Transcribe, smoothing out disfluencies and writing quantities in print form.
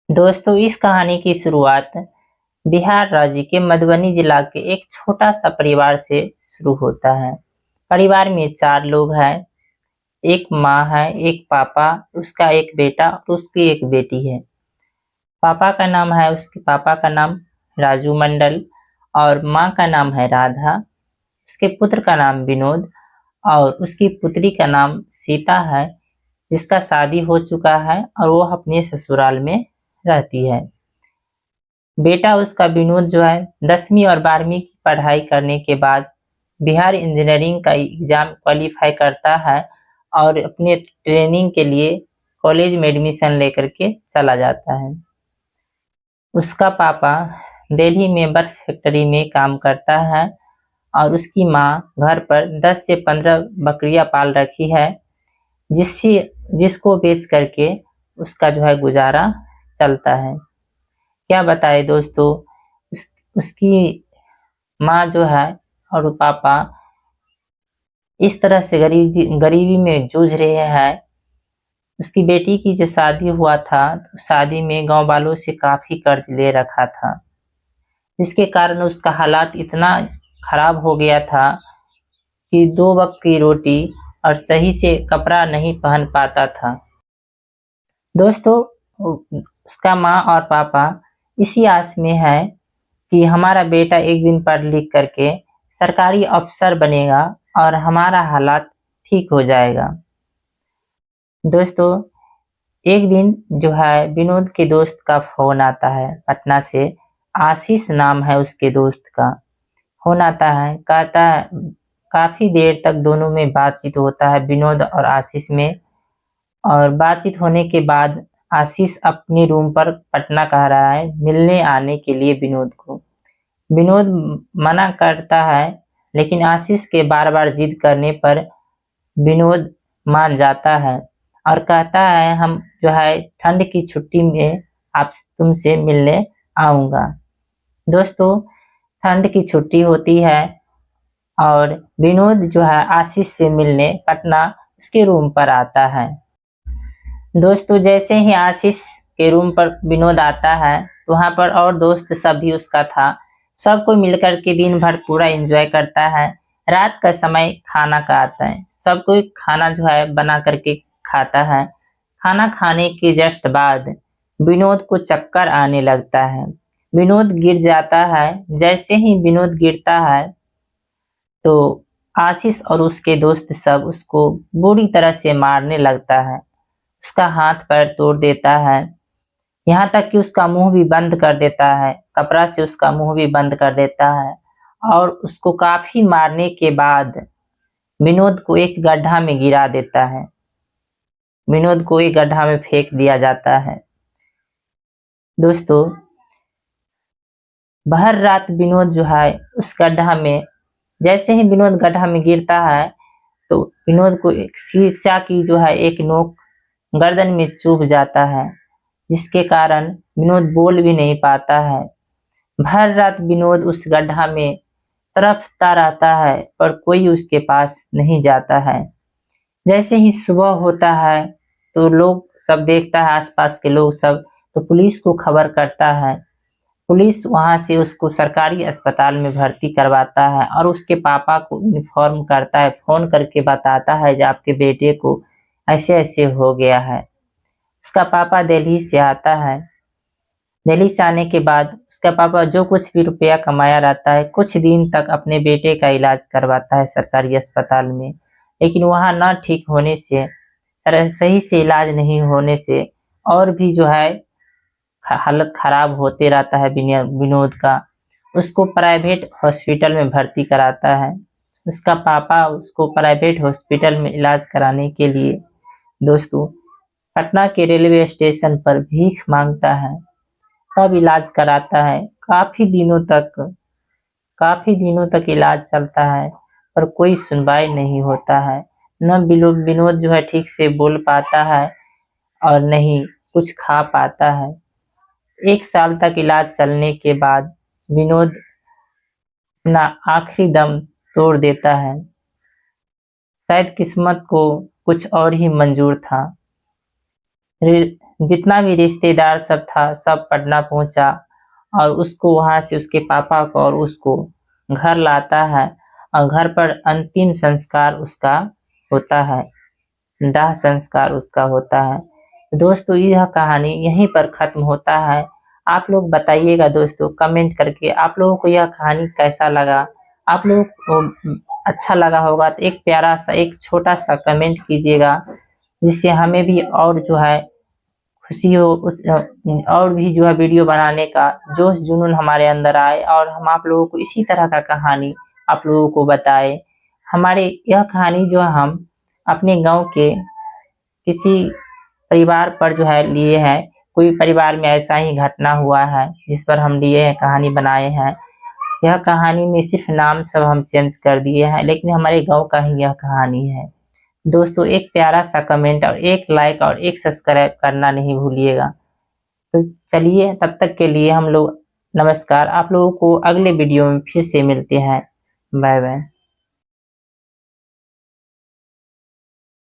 दोस्तों, इस कहानी की शुरुआत बिहार राज्य के मधुबनी जिला के एक छोटा सा परिवार से शुरू होता है। परिवार में 4 लोग हैं। एक माँ है, एक पापा, उसका एक बेटा और उसकी एक बेटी है। उसके पापा का नाम राजू मंडल और माँ का नाम है राधा। उसके पुत्र का नाम विनोद और उसकी पुत्री का नाम सीता है, जिसका शादी हो चुका है और वो अपने ससुराल में रहती है। बेटा उसका विनोद जो है 10वीं और 12वीं की पढ़ाई करने के बाद बिहार इंजीनियरिंग का एग्जाम क्वालिफाई करता है और अपने ट्रेनिंग के लिए कॉलेज में एडमिशन लेकर के चला जाता है। उसका पापा दिल्ली में बर्फ फैक्ट्री में काम करता है और उसकी माँ घर पर 10 से 15 बकरियां पाल रखी है, जिससे जिसको बेच करके उसका जो है गुजारा चलता है। क्या बताए दोस्तों, उसकी माँ जो है और पापा इस तरह से गरीबी में जूझ रहे हैं। उसकी बेटी की जो शादी हुआ था, तो शादी में गांव वालों से काफी कर्ज ले रखा था, जिसके कारण उसका हालात इतना खराब हो गया था कि 2 वक्त की रोटी और सही से कपड़ा नहीं पहन पाता था। दोस्तों, उसका माँ और पापा इसी आस में है कि हमारा बेटा एक दिन पढ़ लिख करके सरकारी अफसर बनेगा और हमारा हालात ठीक हो जाएगा। दोस्तों, एक दिन जो है विनोद के दोस्त का फोन आता है पटना से। आशीष नाम है उसके दोस्त का। फोन आता है, कहता है काफी देर तक दोनों में बातचीत होता है, विनोद और आशीष में। और बातचीत होने के बाद आशीष अपने रूम पर पटना कह रहा है मिलने आने के लिए विनोद को। विनोद मना करता है, लेकिन आशीष के बार बार जिद करने पर विनोद मान जाता है और कहता है हम जो है ठंड की छुट्टी में आप तुमसे मिलने आऊंगा। दोस्तों, ठंड की छुट्टी होती है और विनोद जो है आशीष से मिलने पटना उसके रूम पर आता है। दोस्तों, जैसे ही आशीष के रूम पर विनोद आता है, तो वहां पर और दोस्त सब भी उसका था। सबको मिलकर के दिन भर पूरा एंजॉय करता है। रात का समय खाना का आता है, सब कोई खाना जो है बना करके खाता है। खाना खाने के जस्ट बाद विनोद को चक्कर आने लगता है। विनोद गिर जाता है। जैसे ही विनोद गिरता है, तो आशीष और उसके दोस्त सब उसको बुरी तरह से मारने लगता है। उसका हाथ पैर तोड़ देता है, यहाँ तक कि उसका मुंह भी बंद कर देता है, कपड़ा से उसका मुंह भी बंद कर देता है। और उसको काफी मारने के बाद विनोद को एक गड्ढा में गिरा देता है। विनोद को एक गड्ढा में फेंक दिया जाता है। दोस्तों, भर रात विनोद जो है उस गड्ढा में, जैसे ही विनोद गड्ढा में गिरता है, तो विनोद को एक शीशा की जो है एक नोक गर्दन में चुभ जाता है, जिसके कारण विनोद बोल भी नहीं पाता है। भर रात विनोद उस गड्ढा में तड़पता रहता है, पर कोई उसके पास नहीं जाता है। जैसे ही सुबह होता है, तो लोग सब देखता है, आसपास के लोग सब, तो पुलिस को खबर करता है। पुलिस वहां से उसको सरकारी अस्पताल में भर्ती करवाता है और उसके पापा को इन्फॉर्म करता है, फोन करके बताता है कि आपके बेटे को ऐसे ऐसे हो गया है। उसका पापा दिल्ली से आता है। दिल्ली से आने के बाद उसका पापा जो कुछ भी रुपया कमाया रहता है, कुछ दिन तक अपने बेटे का इलाज करवाता है सरकारी अस्पताल में। लेकिन वहां न ठीक होने से, सही से इलाज नहीं होने से और भी जो है हालत खराब होते रहता है विनोद का। उसको प्राइवेट हॉस्पिटल में भर्ती कराता है। उसका पापा उसको प्राइवेट हॉस्पिटल में इलाज कराने के लिए दोस्तों पटना के रेलवे स्टेशन पर भीख मांगता है, तब इलाज कराता है। काफी दिनों तक इलाज चलता है, पर कोई सुनवाई नहीं होता है। न विनोद जो है ठीक से बोल पाता है और नहीं कुछ खा पाता है। 1 साल तक इलाज चलने के बाद विनोद अपना आखिरी दम तोड़ देता है। शायद किस्मत को कुछ और ही मंजूर था। जितना भी रिश्तेदार सब था सब पटना पहुंचा और उसको वहां से उसके पापा को और उसको घर लाता है और घर पर अंतिम संस्कार उसका होता है, दाह संस्कार उसका होता है। दोस्तों यह कहानी यहीं पर खत्म होता है। आप लोग बताइएगा दोस्तों कमेंट करके आप लोगों को यह कहानी कैसा लगा। आप लोगों को अच्छा लगा होगा तो एक प्यारा सा एक छोटा सा कमेंट कीजिएगा, जिससे हमें भी और जो है खुशी हो उस और भी जो है वीडियो बनाने का जोश जुनून हमारे अंदर आए और हम आप लोगों को इसी तरह का कहानी आप लोगों को बताए। हमारे यह कहानी जो हम अपने गांव के किसी परिवार पर जो है लिए हैं, कोई परिवार में ऐसा ही घटना हुआ है जिस पर हम लिए हैं कहानी बनाए हैं। यह कहानी में सिर्फ नाम सब हम चेंज कर दिए हैं, लेकिन हमारे गांव का ही यह कहानी है। दोस्तों एक प्यारा सा कमेंट और एक लाइक और एक सब्सक्राइब करना नहीं भूलिएगा। तो चलिए तब तक के लिए हम लोग नमस्कार। आप लोगों को अगले वीडियो में फिर से मिलते हैं। Bye bye.